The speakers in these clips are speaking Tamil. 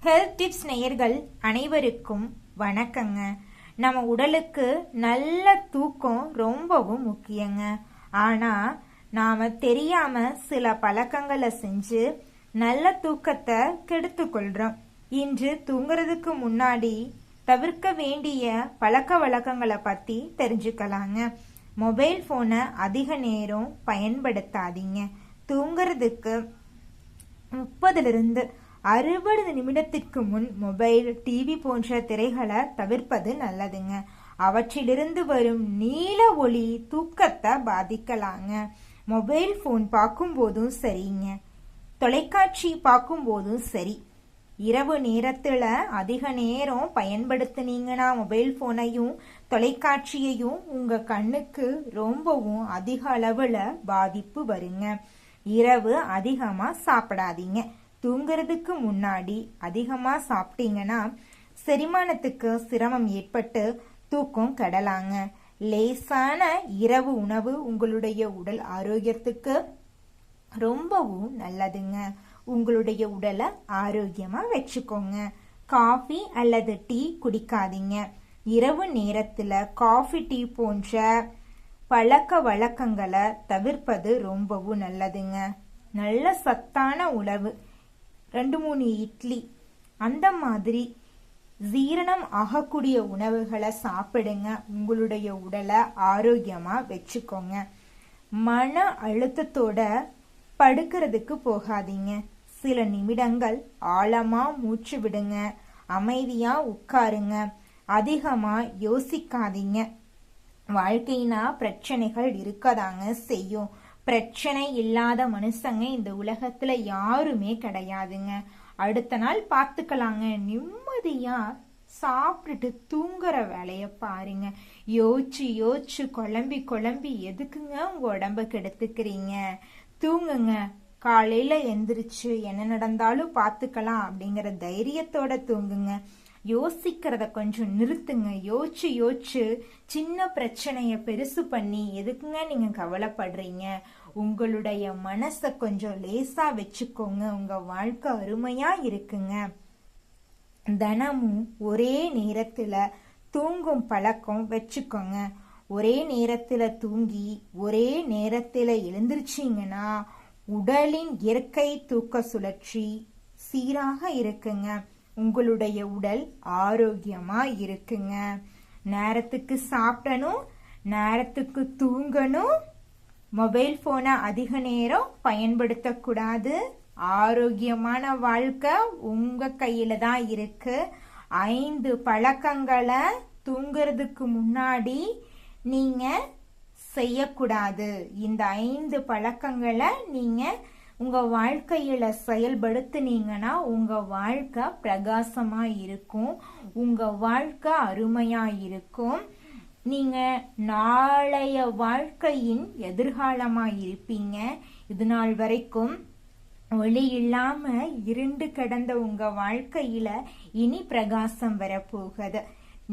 ஹெல்த் டிப்ஸ் நேயர்கள் அனைவருக்கும் வணக்கங்க. நம்ம உடலுக்கு நல்ல தூக்கம் ரொம்பவும் முக்கியங்க. ஆனா நாம தெரியாம சில பழக்கங்களை செஞ்சு நல்ல தூக்கத்தை கெடுத்து கொள்றோம். இன்று தூங்குறதுக்கு முன்னாடி தவிர்க்க வேண்டிய பழக்க வழக்கங்களை பத்தி தெரிஞ்சுக்கலாங்க. மொபைல் போனை அதிக நேரம் பயன்படுத்தாதீங்க. தூங்குறதுக்கு 30 to 60 நிமிடத்திற்கு முன் மொபைல், டிவி போன்ற திரைகளை தவிர்ப்பது நல்லதுங்க. அவற்றிலிருந்து வரும் நீல ஒளி தூக்கத்தை பாதிக்கலாங்க. மொபைல் போன் பார்க்கும் போதும் சரிங்க, தொலைக்காட்சி பார்க்கும் போதும் சரி, இரவு நேரத்துல அதிக நேரம் பயன்படுத்தினீங்கன்னா மொபைல் போனையும் தொலைக்காட்சியையும் உங்க கண்ணுக்கு ரொம்பவும் அதிக அளவுல பாதிப்பு வருங்க. இரவு அதிகமா சாப்பிடாதீங்க. தூங்குறதுக்கு முன்னாடி அதிகமா சாப்பிட்டீங்கன்னா செரிமானத்துக்கு சிரமம் ஏற்பட்டு தூக்கம் கெடலாங்க. லேசான இரவு உணவு உங்களுடைய உடல் ஆரோக்கியத்துக்கு ரொம்பவும் நல்லதுங்க. உங்களுடைய உடலை ஆரோக்கியமா வச்சுக்கோங்க. காஃபி அல்லது டீ குடிக்காதீங்க. இரவு நேரத்துல காஃபி, டீ போன்ற பழக்க வழக்கங்களை தவிர்ப்பது ரொம்பவும் நல்லதுங்க. நல்ல சத்தான உணவு, 2-3 இட்லி அந்த மாதிரி ஜீரணம் ஆகக்கூடிய உணவுகளை சாப்பிடுங்க. உங்களுடைய உடலை ஆரோக்கியமா வச்சுக்கோங்க. மன அழுத்தத்தோட படுக்கிறதுக்கு போகாதீங்க. சில நிமிடங்கள் ஆழமா மூச்சு விடுங்க. அமைதியா உட்காருங்க. அதிகமா யோசிக்காதீங்க. வாழ்க்கைனா பிரச்சனைகள் இருக்கதாங்க செய்யும். பிரச்சனை இல்லாத மனுஷங்க இந்த உலகத்துல யாருமே கிடையாதுங்க. அடுத்த நாள் பார்த்துக்கலாங்க. நிம்மதியா சாப்பிட்டுட்டு தூங்குற வேலைய பாருங்க. யோசிச்சு குழம்பி எதுக்குங்க உங்க உடம்ப கெடுத்துக்கிறீங்க? தூங்குங்க. காலையில எந்திரிச்சு என்ன நடந்தாலும் பார்த்துக்கலாம் அப்படிங்கிற தைரியத்தோட தூங்குங்க. யோசிக்கிறத கொஞ்சம் நிறுத்துங்க. யோசிச்சு சின்ன பிரச்சனைய பெருசு பண்ணி எதுக்குங்க நீங்க கவலைப்படுறீங்க? உங்களுடைய மனச கொஞ்சம் லேசா வச்சுக்கோங்க. உங்க வாழ்க்கை அருமையா இருக்குங்க. தினமும் ஒரே நேரத்துல தூங்கும் பழக்கம் வச்சுக்கோங்க. ஒரே நேரத்துல தூங்கி ஒரே நேரத்துல எழுந்திருச்சீங்கன்னா உடலின் இயற்கை தூக்க சுழற்சி சீராக இருக்குங்க. உங்களுடைய உடல் ஆரோக்கியமா இருக்குங்க. நேரத்துக்கு சாப்பிடணும், நேரத்துக்கு தூங்கணும். மொபைல் போனை அதிக நேரம் பயன்படுத்தக்கூடாது. ஆரோக்கியமான வாழ்க்கை உங்க கையில தான் இருக்கு. 5 பழக்கங்களை தூங்குறதுக்கு முன்னாடி நீங்க செய்யக்கூடாது. இந்த 5 பழக்கங்களை நீங்க உங்க வாழ்க்கையில செயல்படுத்தினீங்கன்னா உங்க வாழ்க்கை பிரகாசமா இருக்கும். உங்க வாழ்க்கை அருமையா இருக்கும். நீங்க நாளைய வாழ்க்கையின் எதிர்காலமா இருப்பீங்க. இது நாள் வரைக்கும் ஒளி இல்லாம இருண்டு கிடந்த உங்க வாழ்க்கையில இனி பிரகாசம் வரப்போகுது.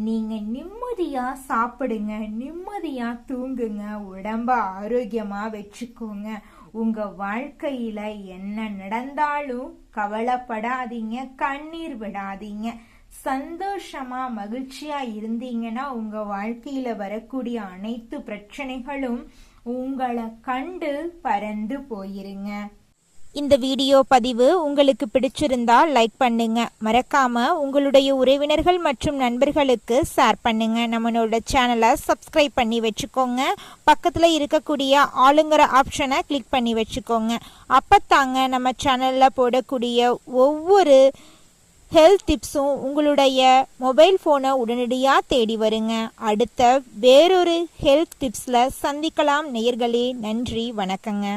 நீங்க நிம்மதியா சாப்பிடுங்க, நிம்மதியா தூங்குங்க, உடம்ப ஆரோக்கியமா வச்சுக்கோங்க. உங்க வாழ்க்கையில என்ன நடந்தாலும் கவலைப்படாதீங்க, கண்ணீர் விடாதீங்க. சந்தோஷமா மகிழ்ச்சியா இருந்தீங்கன்னா உங்க வாழ்க்கையில வரக்கூடிய அனைத்து பிரச்சனைகளும் உங்களை கண்டு பறந்து போயிருங்க. இந்த வீடியோ பதிவு உங்களுக்கு பிடிச்சிருந்தா லைக் பண்ணுங்க. மறக்காம உங்களுடைய உறவினர்கள் மற்றும் நண்பர்களுக்கு ஷேர் பண்ணுங்க. நம்மளோட சேனலை சப்ஸ்கிரைப் பண்ணி வச்சுக்கோங்க. பக்கத்துல இருக்கக்கூடிய ஆளுங்கிற ஆப்ஷனை கிளிக் பண்ணி வச்சுக்கோங்க. அப்பத்தாங்க நம்ம சேனல்ல போடக்கூடிய ஒவ்வொரு ஹெல்த் டிப்ஸும் உங்களுடைய மொபைல் போனை உடனடியாக தேடி வருங்க. அடுத்த வேறொரு ஹெல்த் டிப்ஸ்ல சந்திக்கலாம் நேயர்களே. நன்றி, வணக்கங்க.